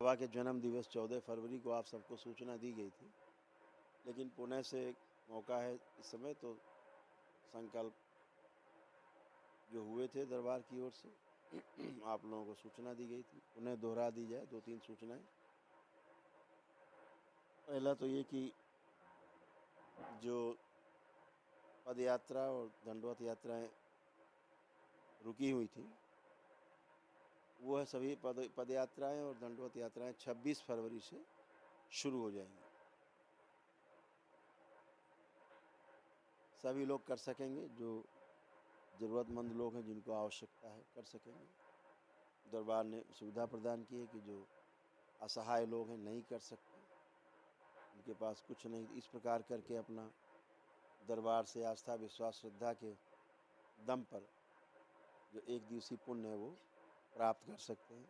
बाबा के जन्म दिवस 14 फरवरी को आप सबको सूचना दी गई थी, लेकिन पुणे से एक मौका है इस समय तो संकल्प जो हुए थे दरबार की ओर से आप लोगों को सूचना दी गई थी, उन्हें दोहरा दी जाए 2-3 सूचनाएं। पहला तो ये कि जो पद यात्रा और दंडवत यात्राएं रुकी हुई थी, वो है सभी पद यात्राएं और दंडवत यात्राएं 26 फरवरी से शुरू हो जाएंगी। सभी लोग कर सकेंगे, जो ज़रूरतमंद लोग हैं जिनको आवश्यकता है कर सकेंगे। दरबार ने सुविधा प्रदान की है कि जो असहाय लोग हैं नहीं कर सकते, उनके पास कुछ नहीं, इस प्रकार करके अपना दरबार से आस्था विश्वास श्रद्धा के दम पर जो एक दिवसीय पुण्य है वो प्राप्त कर सकते हैं।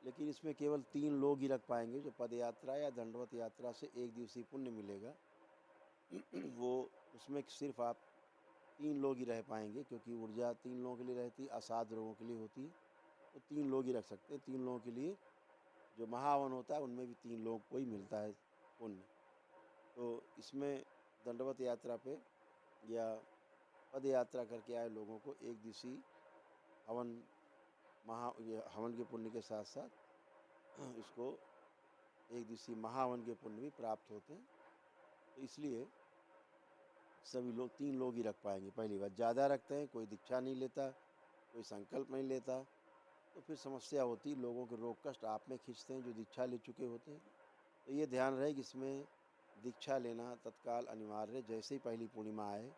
लेकिन इसमें केवल 3 लोग ही रख पाएंगे जो पद यात्रा या दंडवत यात्रा से एक दिवसीय पुण्य मिलेगा वो उसमें सिर्फ आप 3 लोग ही रह पाएंगे, क्योंकि ऊर्जा 3 लोगों के लिए रहती है, असाध लोगों के लिए होती है, तो 3 लोग ही रख सकते हैं। 3 लोगों के लिए जो महावन होता है उनमें भी 3 लोग को ही मिलता है पुण्य। तो इसमें दंडवत यात्रा पे या पद यात्रा करके आए लोगों को एक दिवसीय हवन ये हवन के पुण्य के साथ साथ इसको एक दिवसीय महाहवन के पुण्य भी प्राप्त होते हैं। तो इसलिए सभी लोग 3 लोग ही रख पाएंगे। पहली बात, ज़्यादा रखते हैं, कोई दीक्षा नहीं लेता, कोई संकल्प नहीं लेता, तो फिर समस्या होती, लोगों के रोग कष्ट आप में खींचते हैं जो दीक्षा ले चुके होते हैं। तो ये ध्यान रहे कि इसमें दीक्षा लेना तत्काल अनिवार्य है। जैसे ही पहली पूर्णिमा आए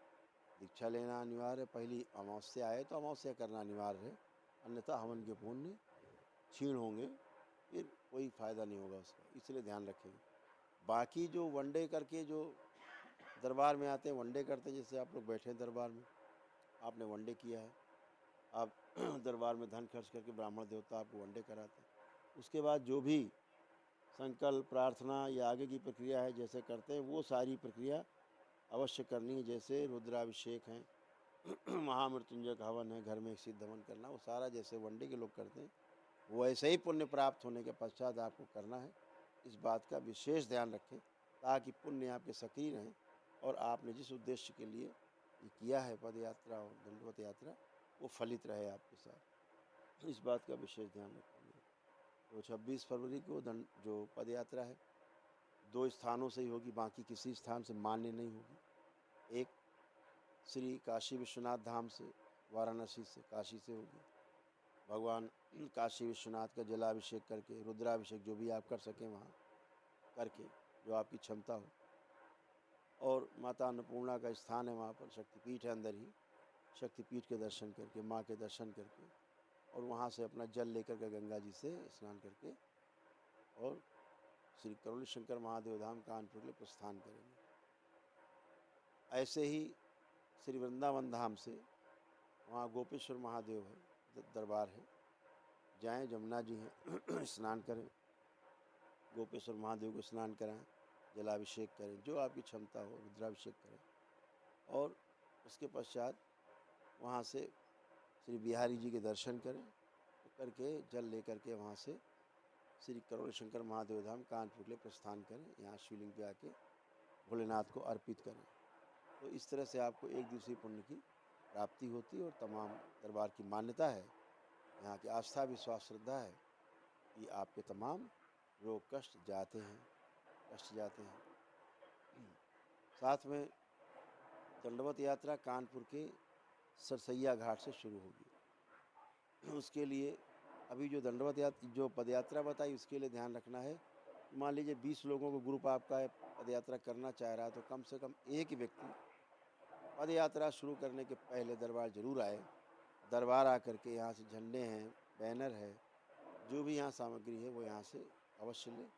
दीक्षा लेना अनिवार्य है, पहली अमावस्या आए तो अमावस्या करना अनिवार्य है, अन्यथा हवन के पुण्य क्षीण होंगे, फिर कोई फ़ायदा नहीं होगा उसका, इसलिए ध्यान रखेंगे। बाकी जो वनडे करके जो दरबार में आते हैं वनडे करते हैं, जैसे आप लोग बैठे हैं दरबार में, आपने वनडे किया है, आप दरबार में धन खर्च करके ब्राह्मण देवता आपको वनडे कराते हैं। उसके बाद जो भी संकल्प प्रार्थना या आगे की प्रक्रिया है जैसे करते हैं वो सारी प्रक्रिया अवश्य करनी है। जैसे रुद्राभिषेक है महामृत्युंजय का हवन है, घर में एक सिद्ध हवन करना, वो सारा जैसे वनडे के लोग करते हैं वैसे ही पुण्य प्राप्त होने के पश्चात आपको करना है। इस बात का विशेष ध्यान रखें ताकि पुण्य आपके सक्रिय रहें और आपने जिस उद्देश्य के लिए ये किया है पद यात्रा और दंडवत यात्रा वो फलित रहे आपके साथ, इस बात का विशेष ध्यान रखेंगे। तो 26 फरवरी को जो पद यात्रा है 2 स्थानों से ही होगी, बाकी किसी स्थान से मान्य नहीं होगी। एक श्री काशी विश्वनाथ धाम से, वाराणसी से, काशी से होगी। भगवान काशी विश्वनाथ का जलाभिषेक करके रुद्राभिषेक जो भी आप कर सकें वहाँ करके, जो आपकी क्षमता हो। और माता अन्नपूर्णा का स्थान है वहाँ पर, शक्तिपीठ है अंदर ही, शक्तिपीठ के दर्शन करके, माँ के दर्शन करके, और वहाँ से अपना जल लेकर के गंगा जी से स्नान करके और श्री करुण शंकर महादेव धाम कानपुर के लिए प्रस्थान करेंगे। ऐसे ही श्री वृंदावन धाम से वहाँ गोपेश्वर महादेव है, दरबार है, जाएं, जमुना जी हैं स्नान करें, गोपेश्वर महादेव को स्नान कराएं, जलाभिषेक करें, जो आपकी क्षमता हो, रुद्राभिषेक करें। और उसके पश्चात वहाँ से श्री बिहारी जी के दर्शन करें, तो करके जल लेकर के वहाँ से श्री करुण शंकर महादेव धाम कानपुर के लिए प्रस्थान करें, यहाँ शिवलिंग पे आके भोलेनाथ को अर्पित करें। तो इस तरह से आपको एक दिवसीय पुण्य की प्राप्ति होती है और तमाम दरबार की मान्यता है, यहाँ की आस्था विश्वास श्रद्धा है कि आपके तमाम रोग कष्ट जाते हैं, कष्ट जाते हैं। साथ में दंडवत यात्रा कानपुर के सरसैया घाट से शुरू होगी। उसके लिए अभी जो दंडवत यात्रा जो पदयात्रा बताई उसके लिए ध्यान रखना है। मान लीजिए 20 लोगों को ग्रुप आपका है, पदयात्रा करना चाह रहा है, तो कम से कम एक ही व्यक्ति पद यात्रा शुरू करने के पहले दरबार जरूर आए। दरबार आकर के यहाँ से झंडे हैं, बैनर है, जो भी यहाँ सामग्री है वो यहाँ से अवश्य लें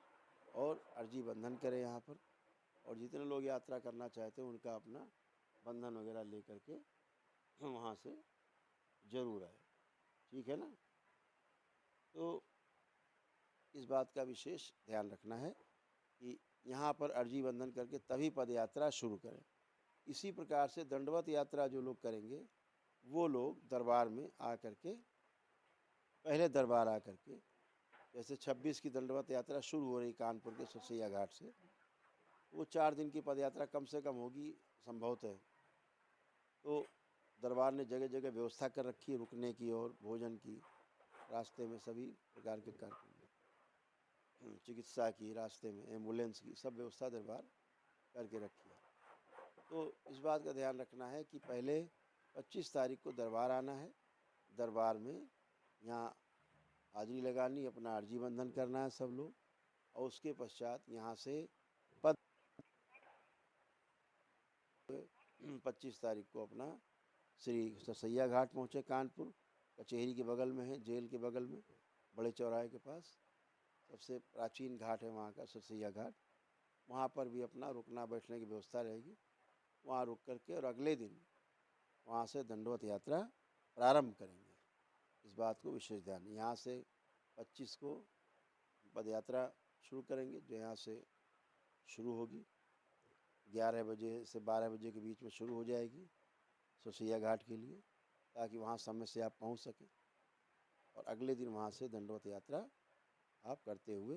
और अर्जी बंधन करें यहाँ पर। और जितने लोग यात्रा करना चाहते हैं उनका अपना बंधन वगैरह ले करके वहाँ से ज़रूर आए, ठीक है ना। तो इस बात का विशेष ध्यान रखना है कि यहाँ पर अर्जी बंधन करके तभी पद यात्रा शुरू करें। इसी प्रकार से दंडवत यात्रा जो लोग करेंगे वो लोग दरबार में आ करके, पहले दरबार आ करके जैसे 26 की दंडवत यात्रा शुरू हो रही कानपुर के सरसैया घाट से, वो 4 दिन की पद यात्रा कम से कम होगी संभवतः। तो दरबार ने जगह जगह व्यवस्था कर रखी है रुकने की और भोजन की, रास्ते में सभी प्रकार के कार्यक्रम, चिकित्सा की, रास्ते में एम्बुलेंस की सब व्यवस्था दरबार करके रखी है। तो इस बात का ध्यान रखना है कि पहले 25 तारीख को दरबार आना है, दरबार में यहाँ हाजिरी लगानी, अपना अर्जी बंधन करना है सब लोग, और उसके पश्चात यहाँ से पद 25 तारीख को अपना श्री सरसैया घाट पहुँचे। कानपुर कचहरी के बगल में है, जेल के बगल में, बड़े चौराहे के पास सबसे प्राचीन घाट है वहाँ का सरसैया घाट। वहाँ पर भी अपना रुकना बैठने की व्यवस्था रहेगी, वहाँ रुक करके और अगले दिन वहाँ से दंडवत यात्रा प्रारंभ करेंगे। इस बात को विशेष ध्यान, यहाँ से 25 को पद यात्रा शुरू करेंगे, जो यहाँ से शुरू होगी 11 बजे से 12 बजे के बीच में शुरू हो जाएगी सरसैया घाट के लिए, ताकि वहाँ समय से आप पहुँच सकें, और अगले दिन वहाँ से दंडवत यात्रा आप करते हुए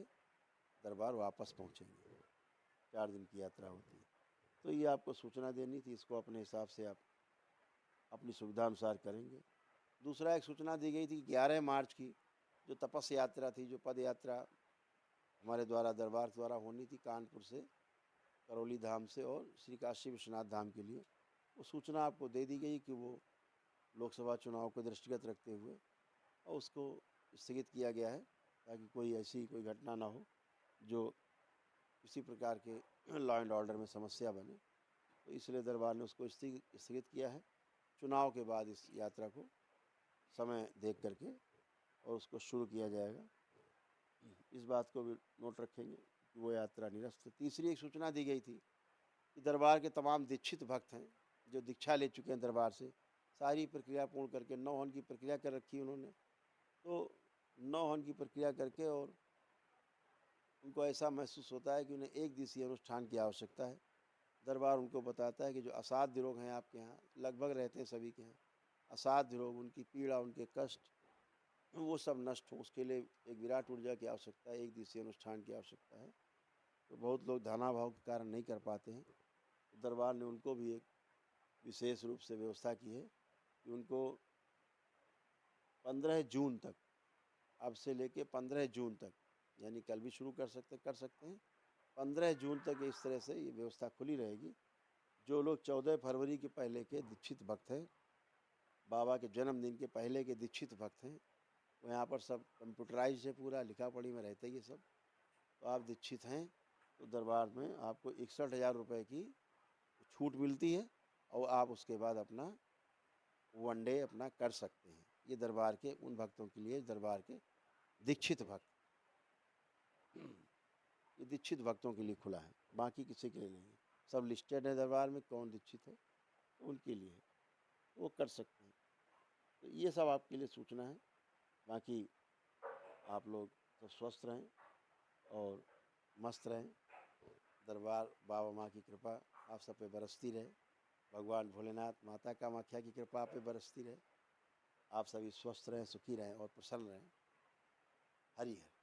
दरबार वापस पहुँचेंगे। 4 दिन की यात्रा होती है। तो ये आपको सूचना देनी थी, इसको अपने हिसाब से आप अपनी सुविधा अनुसार करेंगे। दूसरा एक सूचना दी गई थी 11 मार्च की जो तपस यात्रा थी, जो पद यात्रा हमारे द्वारा दरबार द्वारा होनी थी कानपुर से करौली धाम से और श्री काशी विश्वनाथ धाम के लिए, वो सूचना आपको दे दी गई कि वो लोकसभा चुनाव को दृष्टिगत रखते हुए और उसको स्थगित किया गया है, ताकि कोई ऐसी कोई घटना ना हो जो किसी प्रकार के लॉ एंड ऑर्डर में समस्या बने। तो इसलिए दरबार ने उसको स्थगित किया है। चुनाव के बाद इस यात्रा को समय देख करके और उसको शुरू किया जाएगा। इस बात को भी नोट रखेंगे कि वो यात्रा निरस्त। तीसरी एक सूचना दी गई थी कि दरबार के तमाम दीक्षित भक्त हैं जो दीक्षा ले चुके हैं दरबार से, सारी प्रक्रिया पूर्ण करके 9 हवन की प्रक्रिया कर रखी है उन्होंने। तो 9 हवन की प्रक्रिया करके और उनको ऐसा महसूस होता है कि उन्हें एक दिवसीय अनुष्ठान की आवश्यकता है। दरबार उनको बताता है कि जो असाध्य रोग हैं आपके यहाँ, लगभग रहते हैं सभी के यहाँ, असाध्य रोग, उनकी पीड़ा, उनके कष्ट, वो सब नष्ट हो, उसके लिए एक विराट ऊर्जा की आवश्यकता है, एक दिवसीय अनुष्ठान की आवश्यकता है। तो बहुत लोग धनाभाव के कारण नहीं कर पाते हैं। तो दरबार ने उनको भी एक विशेष रूप से व्यवस्था की है कि उनको 15 जून तक, अब से लेके 15 जून तक, यानी कल भी शुरू कर सकते हैं, 15 जून तक इस तरह से ये व्यवस्था खुली रहेगी। जो लोग 14 फरवरी के पहले के दीक्षित भक्त हैं, बाबा के जन्मदिन के पहले के दीक्षित भक्त हैं, वो यहाँ पर सब कंप्यूटराइज है, पूरा लिखा पढ़ी में रहते ये सब। तो आप दीक्षित हैं तो दरबार में आपको 61,000 रुपये की छूट मिलती है, और आप उसके बाद अपना 1 डे अपना कर सकते हैं। ये दरबार के उन भक्तों के लिए, दरबार के दीक्षित भक्त, ये दीक्षित भक्तों के लिए खुला है, बाकी किसी के लिए नहीं है। सब लिस्टेड है दरबार में, कौन दीक्षित है तो उनके लिए है, वो कर सकते हैं। तो ये सब आपके लिए सूचना है। बाकी आप लोग सब स्वस्थ रहें और मस्त रहें। दरबार बाबा माँ की कृपा आप सब पे बरसती रहे, भगवान भोलेनाथ माता कामाख्या की कृपा आप पे बरसती रहे। आप सभी स्वस्थ रहें, सुखी रहें और प्रसन्न रहें। हरि हर।